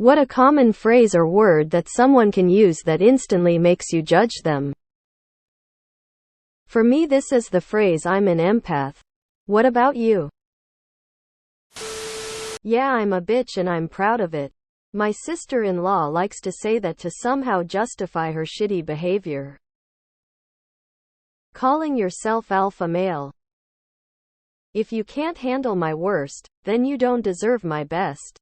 What a common phrase or word that someone can use that instantly makes you judge them. For me, this is the phrase "I'm an empath." What about you? Yeah, I'm a bitch and I'm proud of it. My sister-in-law likes to say that to somehow justify her shitty behavior. Calling yourself alpha male. If you can't handle my worst, then you don't deserve my best.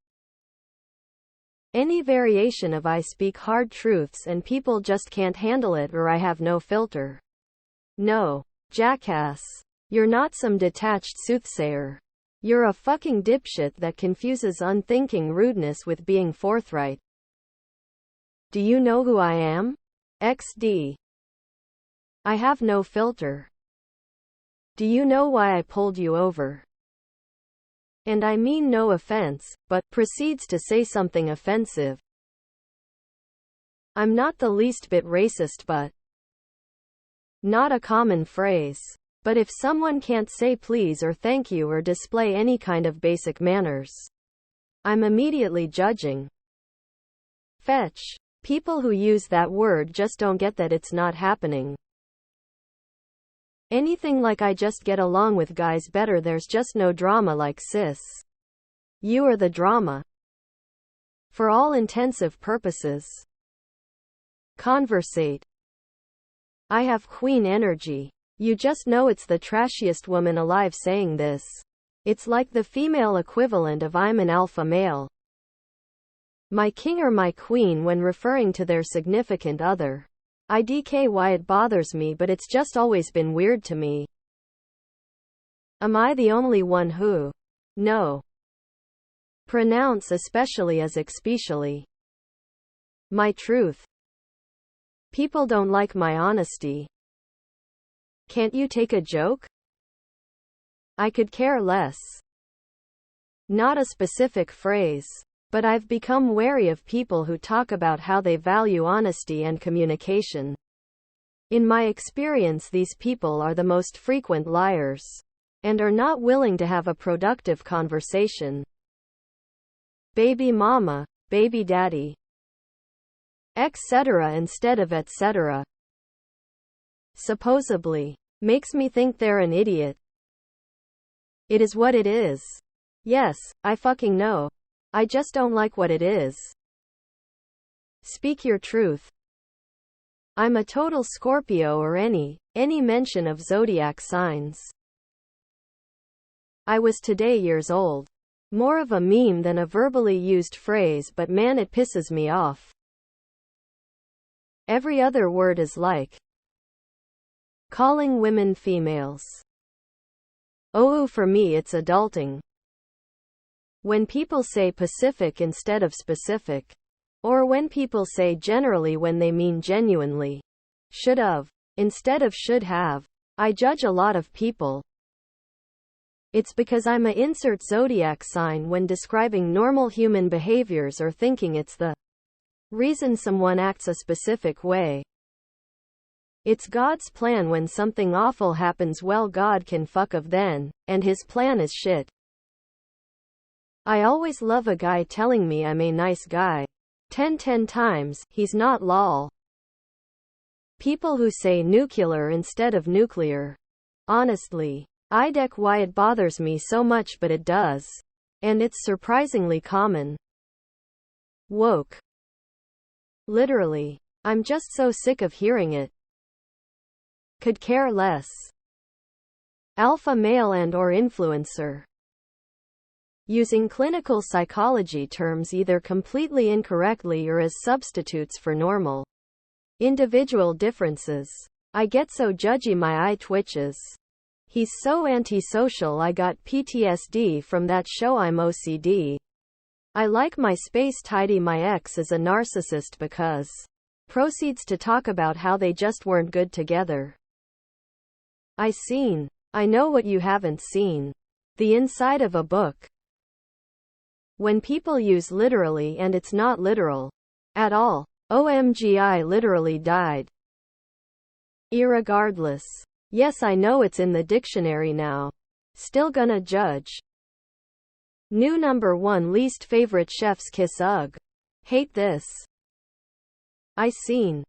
Any variation of I speak hard truths and people just can't handle it, or I have no filter. No, jackass. You're not some detached soothsayer. You're a fucking dipshit that confuses unthinking rudeness with being forthright. Do you know who I am? XD. I have no filter. Do you know why I pulled you over? And I mean no offense, but proceeds to say something offensive. I'm not the least bit racist, but not a common phrase. But if someone can't say please or thank you or display any kind of basic manners, I'm immediately judging. Fetch. People who use that word just don't get that it's not happening. Anything like "I just get along with guys better, there's just no drama," like sis. You are the drama. For all intensive purposes. Conversate. I have queen energy. You just know it's the trashiest woman alive saying this. It's like the female equivalent of "I'm an alpha male." My king or my queen when referring to their significant other. IDK why it bothers me, but it's just always been weird to me. Am I the only one who? No. Pronounce especially as especially. My truth. People don't like my honesty. Can't you take a joke? I could care less. Not a specific phrase. But I've become wary of people who talk about how they value honesty and communication. In my experience, these people are the most frequent liars. And are not willing to have a productive conversation. Baby mama, baby daddy, etc. instead of etc. Supposedly. Makes me think they're an idiot. It is what it is. Yes, I fucking know. I just don't like what it is. Speak your truth. I'm a total Scorpio, or any mention of zodiac signs. I was today years old. More of a meme than a verbally used phrase, but man, it pisses me off. Every other word is like calling women females. Oh, for me it's adulting. When people say Pacific instead of specific. Or when people say generally when they mean genuinely. Should have instead of should have. I judge a lot of people. It's because I'm a insert zodiac sign when describing normal human behaviors or thinking it's the reason someone acts a specific way. It's God's plan when something awful happens. Well, God can fuck off then, and his plan is shit. I always love a guy telling me I'm a nice guy. 10 times, he's not lol. People who say nuclear instead of nuclear. Honestly, I deck why it bothers me so much, but it does. And it's surprisingly common. Woke. Literally. I'm just so sick of hearing it. Could care less. Alpha male and or influencer. Using clinical psychology terms either completely incorrectly or as substitutes for normal individual differences. I get so judgy my eye twitches. He's so antisocial, I got PTSD from that show. I'm OCD. I like my space tidy. My ex is a narcissist because proceeds to talk about how they just weren't good together. I know what you haven't seen. The inside of a book. When people use literally and it's not literal at all. OMG, I literally died. Irregardless. Yes, I know it's in the dictionary now. Still gonna judge. New number 1 least favorite chef's kiss. Ugh. Hate this. I seen.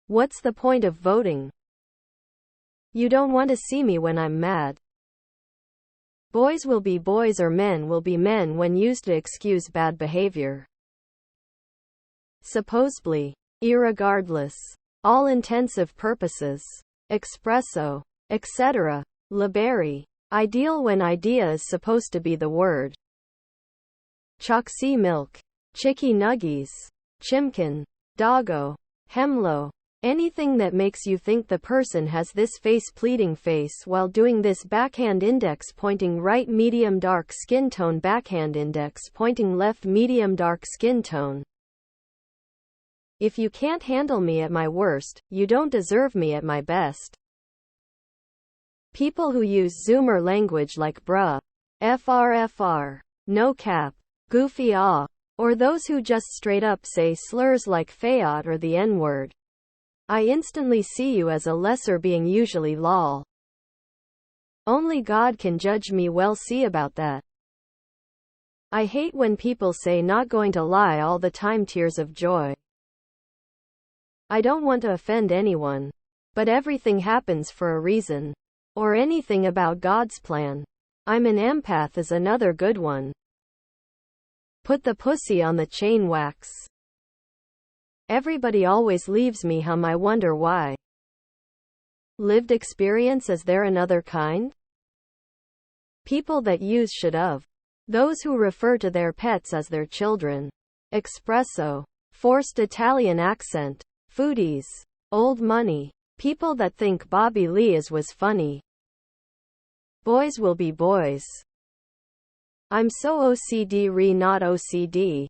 What's the point of voting? You don't want to see me when I'm mad. Boys will be boys or men will be men when used to excuse bad behavior. Supposedly. Irregardless. All intensive purposes. Espresso. Etc. Liberi. Ideal when idea is supposed to be the word. Choxy milk. Chicky nuggies. Chimkin. Doggo. Hemlo. Anything that makes you think the person has this face-pleading face while doing this. Backhand index pointing right, medium dark skin tone, backhand index pointing left, medium dark skin tone. If you can't handle me at my worst, you don't deserve me at my best. People who use zoomer language like bruh, FRFR, no cap, goofy ah, or those who just straight up say slurs like fayot or the N-word. I instantly see you as a lesser being, usually lol. Only God can judge me, well, see about that. I hate when people say not going to lie all the time, tears of joy. I don't want to offend anyone, but everything happens for a reason. Or anything about God's plan. I'm an empath is another good one. Put the pussy on the chain wax. Everybody always leaves me hum, I wonder why. Lived experience, is there another kind? People that use should of. Those who refer to their pets as their children. Espresso. Forced Italian accent. Foodies. Old money. People that think Bobby Lee was funny. Boys will be boys. I'm so OCD not OCD.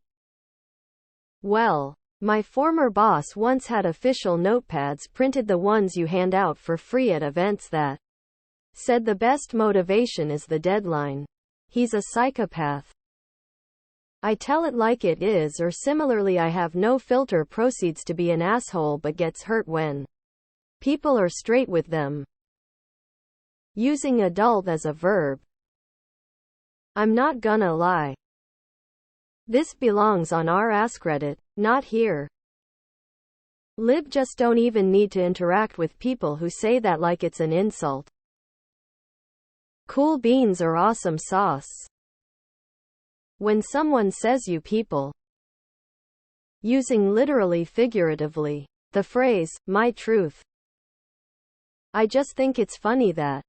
Well, my former boss once had official notepads printed, the ones you hand out for free at events, that said the best motivation is the deadline. He's a psychopath. I tell it like it is, or similarly I have no filter, proceeds to be an asshole but gets hurt when people are straight with them. Using adult as a verb. I'm not gonna lie. This belongs on our Askreddit, not here. Lib just don't even need to interact with people who say that like it's an insult. Cool beans or awesome sauce. When someone says you people. Using literally, figuratively, the phrase, my truth. I just think it's funny that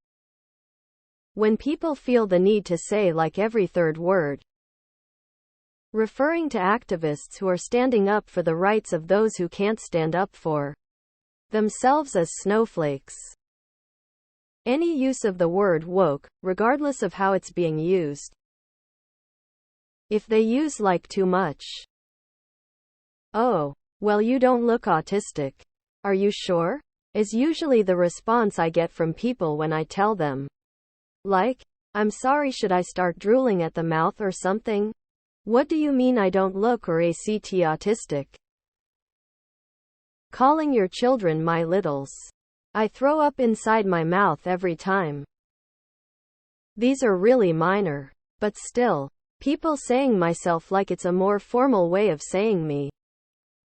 when people feel the need to say like every third word, referring to activists who are standing up for the rights of those who can't stand up for themselves as snowflakes. Any use of the word woke, regardless of how it's being used. If they use like too much. Oh, well, you don't look autistic. Are you sure? Is usually the response I get from people when I tell them. Like, I'm sorry, should I start drooling at the mouth or something? What do you mean I don't look or act autistic? Calling your children my littles. I throw up inside my mouth every time. These are really minor. But still. People saying myself like it's a more formal way of saying me.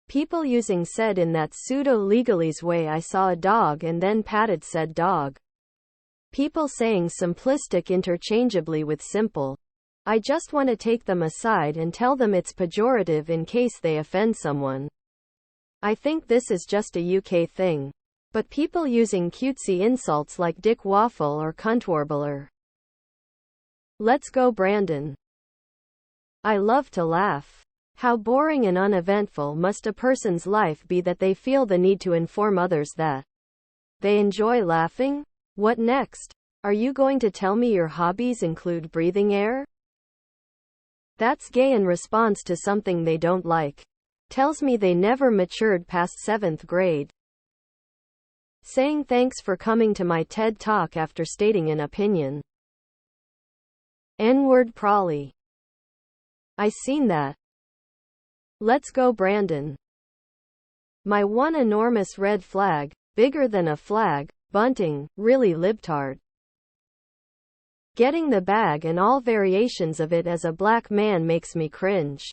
People using said in that pseudo-legalese way, I saw a dog and then patted said dog. People saying simplistic interchangeably with simple. I just want to take them aside and tell them it's pejorative in case they offend someone. I think this is just a UK thing. But people using cutesy insults like dick waffle or cuntwarbler. Let's go, Brandon. I love to laugh. How boring and uneventful must a person's life be that they feel the need to inform others that they enjoy laughing? What next? Are you going to tell me your hobbies include breathing air? That's gay in response to something they don't like. Tells me they never matured past 7th grade. Saying thanks for coming to my TED Talk after stating an opinion. N-word prolly. I seen that. Let's go, Brandon. My one enormous red flag, bigger than a flag, bunting, really libtard. Getting the bag and all variations of it as a black man makes me cringe.